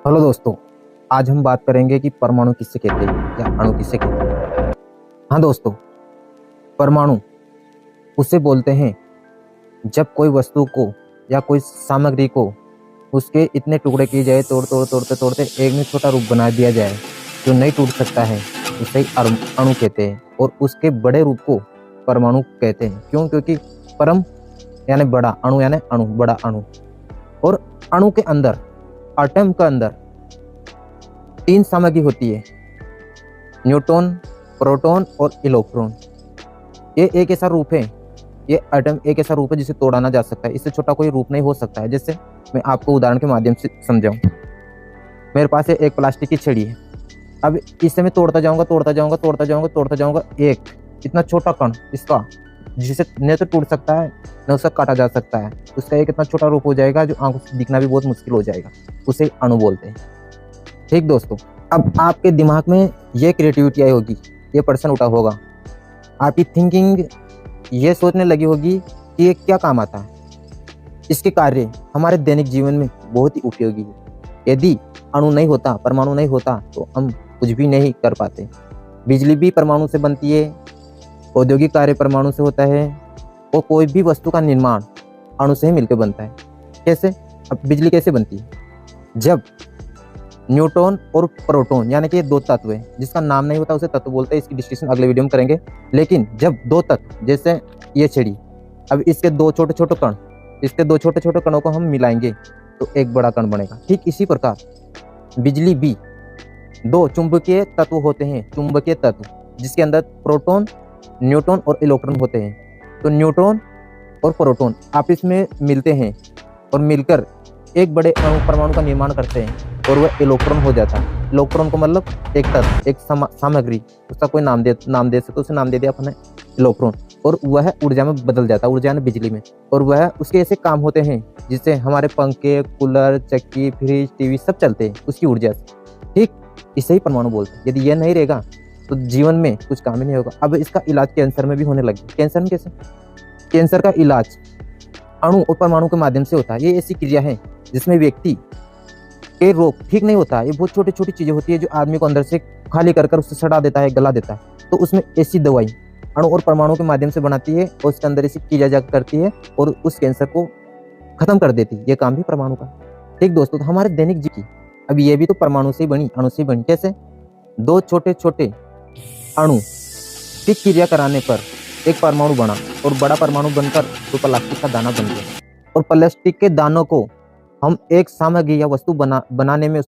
Hello दोस्तों, आज हम बात करेंगे कि परमाणु किससे कहते हैं या अणु किससे कहते हैं। हाँ दोस्तों, परमाणु उसे बोलते हैं जब कोई वस्तु को या कोई सामग्री को उसके इतने टुकड़े किए जाए, तोड़ते तोड़ते एक में छोटा रूप बना दिया जाए जो नहीं टूट सकता है, उसे अणु कहते हैं। और उसके बड़े रूप को परमाणु कहते हैं। क्यों? क्योंकि परम यानी बड़ा, अणु यानी अणु, बड़ा अणु। और अणु के अंदर, एटम के अंदर तीन सामग्री होती है, न्यूट्रॉन, प्रोटॉन और इलेक्ट्रॉन। ये एक ऐसा रूप है, ये एटम एक ऐसा रूप है जिसे तोड़ा ना जा सकता है। इससे छोटा कोई रूप नहीं हो सकता है। जैसे मैं आपको उदाहरण के माध्यम से समझाऊं, मेरे पास एक प्लास्टिक की छड़ी है। अब इससे मैं तोड़ता जाऊंगा एक इतना छोटा कण इसका, जिसे न तो टूट सकता है न उसका काटा जा सकता है। उसका एक इतना छोटा रूप हो जाएगा जो आंखों से दिखना भी बहुत मुश्किल हो जाएगा। उसे अणु बोलते हैं। ठीक दोस्तों, अब आपके दिमाग में ये क्रिएटिविटी आई होगी, ये पर्सन उठा होगा, आपकी थिंकिंग ये सोचने लगी होगी कि ये क्या काम आता है। इसके कार्य हमारे दैनिक जीवन में बहुत ही उपयोगी है। यदि अणु नहीं होता, परमाणु नहीं होता, तो हम कुछ भी नहीं कर पाते। बिजली भी परमाणु से बनती है, औद्योगिक कार्य परमाणु से होता है, और कोई भी वस्तु का निर्माण अणु से ही मिलकर बनता है। कैसे? अब बिजली कैसे बनती है? जब न्यूट्रॉन और प्रोटॉन यानी कि ये दो तत्व है, जिसका नाम नहीं होता उसे तत्व बोलते हैं। इसकी डिस्कशन अगले वीडियो में करेंगे। लेकिन जब दो तत्व, जैसे ये छड़ी, अब इसके दो छोटे छोटे कण, इसके दो छोटे छोटे कणों को हम मिलाएंगे तो एक बड़ा कण बनेगा। ठीक इसी प्रकार बिजली भी दो चुंबकीय तत्व होते हैं, चुंबकीय तत्व, जिसके अंदर प्रोटॉन, न्यूट्रॉन और इलेक्ट्रॉन होते हैं। तो न्यूट्रॉन और प्रोटॉन आपस में मिलते हैं और मिलकर एक बड़े अणु परमाणु का निर्माण करते हैं, और वह इलेक्ट्रॉन हो जाता है। इलेक्ट्रॉन को मतलब एक तत्व, एक सामग्री, उसका कोई नाम दे सकते, उसे नाम दे दिया अपने इलेक्ट्रॉन, और वह ऊर्जा में बदल जाता है, ऊर्जा यानी बिजली में। और वह उसके ऐसे काम होते हैं जिससे हमारे पंखे, कूलर, चक्की, फ्रिज, टीवी सब चलते हैं उसकी ऊर्जा से। ठीक इसे ही परमाणु बोलते हैं। यदि यह नहीं रहेगा तो जीवन में कुछ काम ही नहीं होगा। अब इसका इलाज कैंसर में भी होने लगे। कैंसर में कैसे? कैंसर का इलाज अणु और परमाणु के माध्यम से होता है। ये ऐसी क्रिया है जिसमें व्यक्ति के रोग ठीक नहीं होता। ये बहुत छोटी छोटी चीजें होती है जो आदमी को अंदर से खाली कर उसे सड़ा देता है, गला देता है। तो उसमें ऐसी दवाई अणु और परमाणु के माध्यम से बनाती है और उसके अंदर ऐसी क्रिया जाकर करती है और उस कैंसर को खत्म कर देती है। ये काम भी परमाणु का। ठीक दोस्तों, तो हमारे दैनिक जीवन की अब ये भी तो परमाणु से ही बनी, अणु से ही बनी। कैसे? दो छोटे छोटे अणु की क्रिया कराने पर एक परमाणु बना, और बड़ा परमाणु बनकर तो प्लास्टिक का दाना बन गया। और प्लास्टिक के दानों को हम एक सामग्री या वस्तु बनाने में